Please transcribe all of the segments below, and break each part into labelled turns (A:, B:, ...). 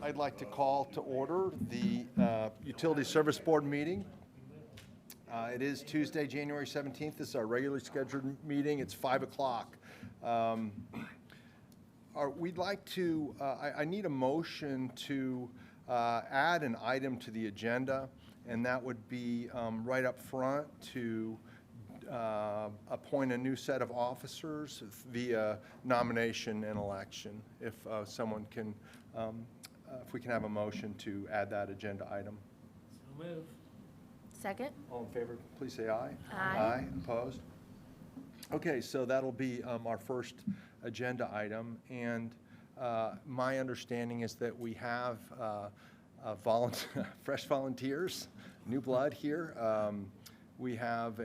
A: I'd like to call to order the Utility Service Board meeting. It is Tuesday, January 17th. This is our regularly scheduled meeting. It's 5 o'clock. We'd like to, I need a motion to add an item to the agenda, and that would be right up front to appoint a new set of officers via nomination and election. If someone can, if we can have a motion to add that agenda item.
B: So move.
C: Second.
A: All in favor, please say aye.
C: Aye.
A: Aye. Opposed? Okay, so that'll be our first agenda item, and my understanding is that we have fresh volunteers, new blood here. We have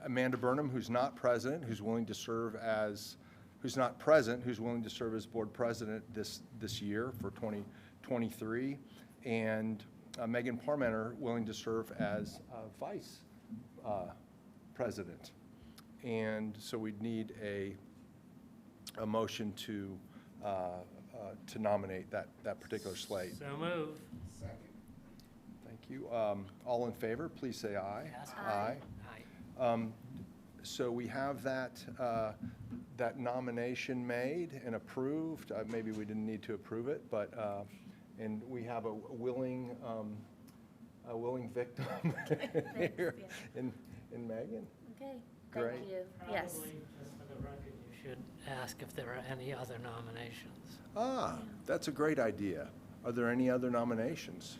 A: Amanda Burnham, who's not present, who's willing to serve as, who's not present, who's willing to serve as board president this year for 2023, and Megan Parmenter willing to serve as vice president. And so we'd need a motion to nominate that particular slate.
B: So move.
A: Second. Thank you. All in favor, please say aye.
B: Yes.
A: Aye.
B: Aye.
A: So we have that nomination made and approved. Maybe we didn't need to approve it, but and we have a willing victim here in Megan.
C: Okay.
A: Great.
C: Thank you. Yes.
B: Probably, just for the record, you should ask if there are any other nominations.
A: That's a great idea. Are there any other nominations?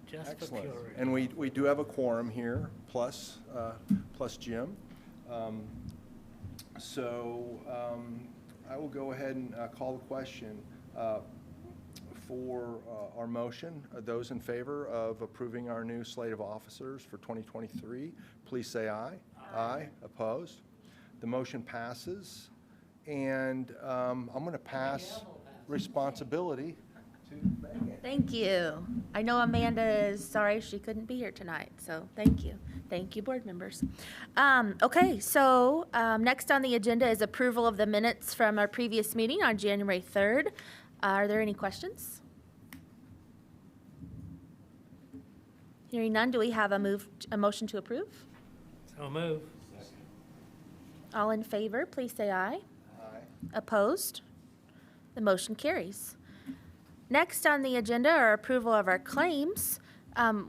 B: Just
A: Excellent.
B: for purity.
A: And we do have a quorum here, plus Jim. So I will go ahead and call the question for our motion. Those in favor of approving our new slate of officers for 2023, please say aye. Aye. Opposed? The motion passes. And I'm going to pass responsibility to Megan.
C: Thank you. I know Amanda is sorry she couldn't be here tonight, so thank you. Thank you, board members. Okay, so next on the agenda is approval of the minutes from our previous meeting on January 3rd. Are there any questions? Hearing none, do we have a motion to approve?
B: So move.
C: All in favor, please say aye.
A: Aye.
C: Opposed? The motion carries. Next on the agenda are approval of our claims.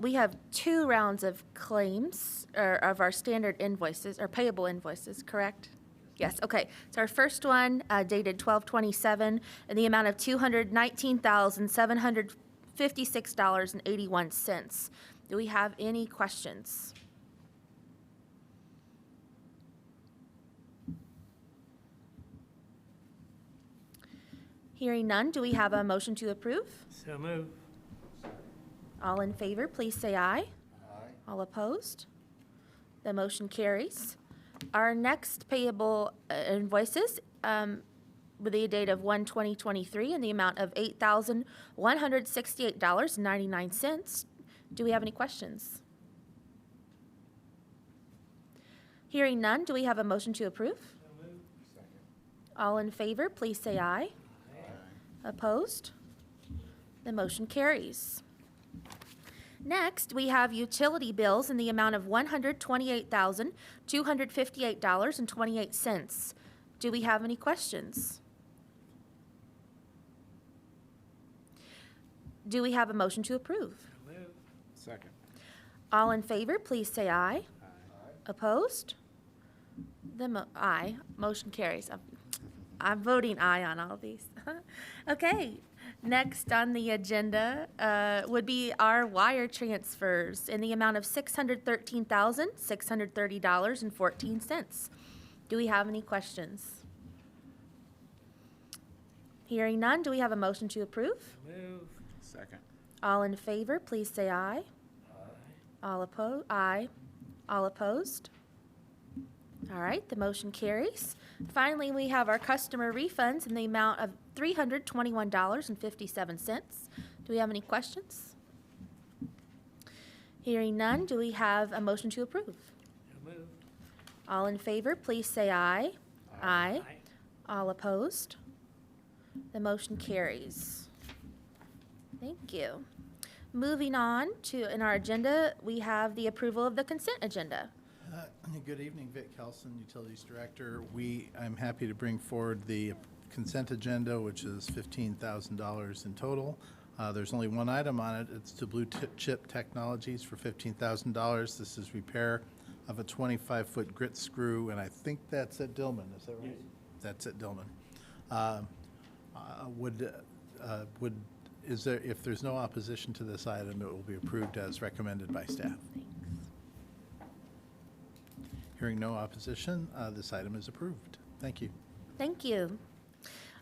C: We have 2 rounds of claims, or of our standard invoices, or payable invoices, correct? Yes, okay. So our first one dated 12/27 in the amount of $219,756.81. Do we have any questions? Hearing none, do we have a motion to approve?
B: So move.
C: All in favor, please say aye.
A: Aye.
C: All opposed? The motion carries. Our next payable invoices with the date of 1/20/23 in the amount of $8,168.99. Do we have any questions? Hearing none, do we have a motion to approve?
B: So move.
A: Second.
C: All in favor, please say aye. Opposed? The motion carries. Next, we have utility bills in the amount of $128,258.28. Do we have any questions? Do we have a motion to approve?
B: So move.
A: Second.
C: All in favor, please say aye.
A: Aye.
C: Opposed? Aye. Motion carries. I'm voting aye on all of these. Okay. Next on the agenda would be our wire transfers in the amount of $613,630.14. Do we have any questions? Hearing none, do we have a motion to approve?
B: So move.
A: Second.
C: All in favor, please say aye. All opposed? Aye. All opposed? All right, the motion carries. Finally, we have our customer refunds in the amount of $321.57. Do we have any questions? Hearing none, do we have a motion to approve?
B: So moved.
C: All in favor, please say aye. Aye. All opposed? The motion carries. Thank you. Moving on to, in our agenda, we have the approval of the consent agenda.
D: Good evening, Vic Kelson, Utilities Director. I'm happy to bring forward the consent agenda, which is $15,000 in total. There's only one item on it. It's to Blue Chip Technologies for $15,000. This is repair of a 25-foot grit screw, and I think that's at Dillman. Is that right? Yes. That's at Dillman. If there's no opposition to this item, it will be approved as recommended by staff.
C: Thanks.
D: Hearing no opposition, this item is approved. Thank you.
C: Thank you.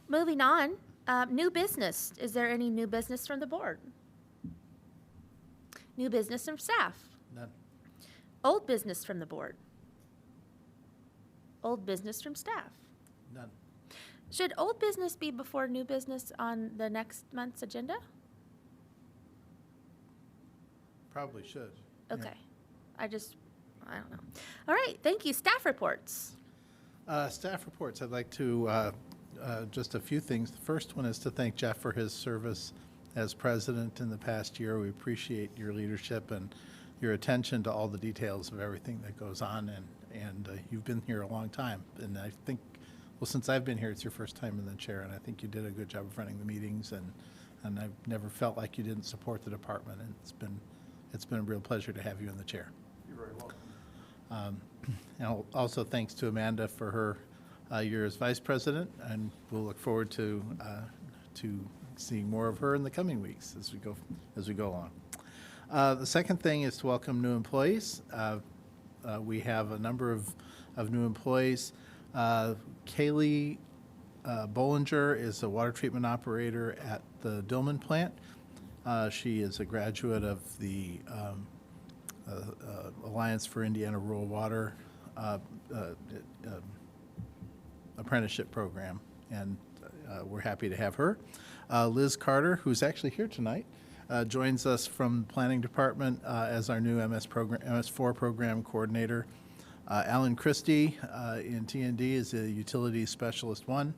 C: Moving on, new business. Is there any new business from the board? New business from staff?
D: None.
C: Old business from the board? Old business from staff?
D: None.
C: Should old business be before new business on the next month's agenda?
D: Probably should.
C: Okay. I don't know. All right, thank you. Staff reports.
D: Staff reports. I'd like to, just a few things. The first one is to thank Jeff for his service as president in the past year. We appreciate your leadership and your attention to all the details of everything that goes on, and you've been here a long time. And I think, well, since I've been here, it's your first time in the chair, and I think you did a good job of running the meetings, and I've never felt like you didn't support the department, and it's been a real pleasure to have you in the chair.
A: You're very welcome.
D: And also thanks to Amanda for her year as vice president, and we'll look forward to seeing more of her in the coming weeks as we go along. The second thing is to welcome new employees. We have a number of new employees. Kaylee Bollinger is a water treatment operator at the Dillman plant. She is a graduate of the Alliance for Indiana Rural Water apprenticeship program, and we're happy to have her. Liz Carter, who's actually here tonight, joins us from the planning department as our new MS4 program coordinator. Alan Christie in T&D is a Utilities Specialist 1.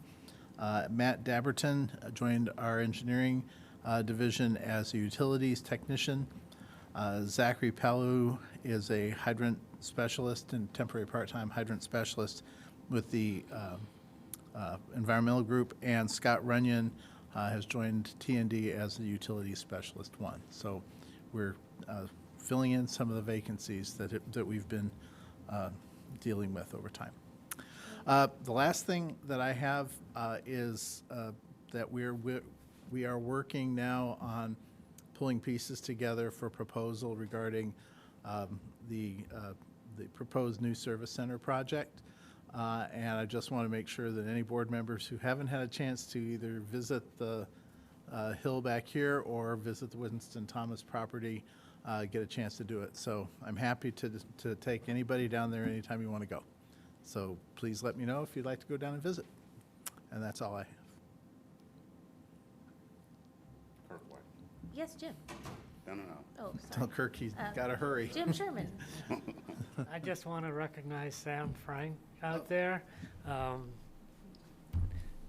D: Matt Dabberton joined our engineering division as a utilities technician. Zachary Palu is a hydrant specialist and temporary part-time hydrant specialist with the environmental group, and Scott Runyon has joined T&D as a utilities specialist 1. So we're filling in some of the vacancies that we've been dealing with over time. The last thing that I have is that we are working now on pulling pieces together for proposal regarding the proposed new service center project. And I just want to make sure that any board members who haven't had a chance to either visit the hill back here or visit the Winston Thomas property get a chance to do it. So I'm happy to take anybody down there anytime you want to go. So please let me know if you'd like to go down and visit. And that's all I have.
C: Yes, Jim.
E: No.
C: Oh, sorry.
D: Tell Kirk he's got to hurry.
C: Jim Sherman.
B: I just want to recognize Sam Frank out there.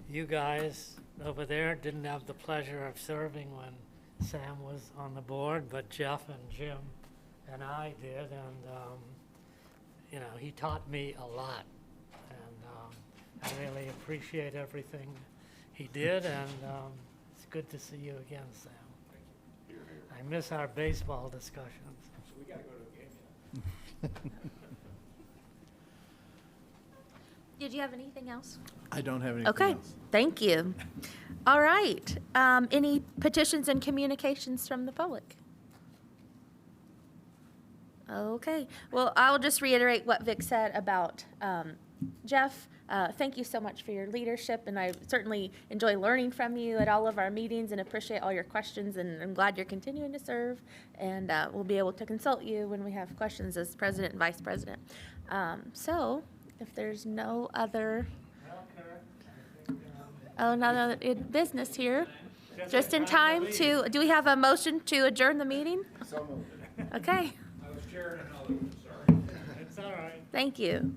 B: You guys over there didn't have the pleasure of serving when Sam was on the board, but Jeff and Jim and I did, and he taught me a lot, and I really appreciate everything he did, and it's good to see you again, Sam. I miss our baseball discussions.
E: We gotta go to a game
C: Did you have anything else?
D: I don't have anything
C: Okay,
D: else.
C: thank you. All right, any petitions and communications from the public? Okay, well, I'll just reiterate what Vic said about Jeff. Thank you so much for your leadership, and I certainly enjoy learning from you at all of our meetings and appreciate all your questions, and I'm glad you're continuing to serve, and we'll be able to consult you when we have questions as president and vice president. So if there's no other business here, just in time to, do we have a motion to adjourn the meeting?
A: So moved.
C: Okay,
E: I was chairing another one, sorry.
B: It's all right.
C: thank you.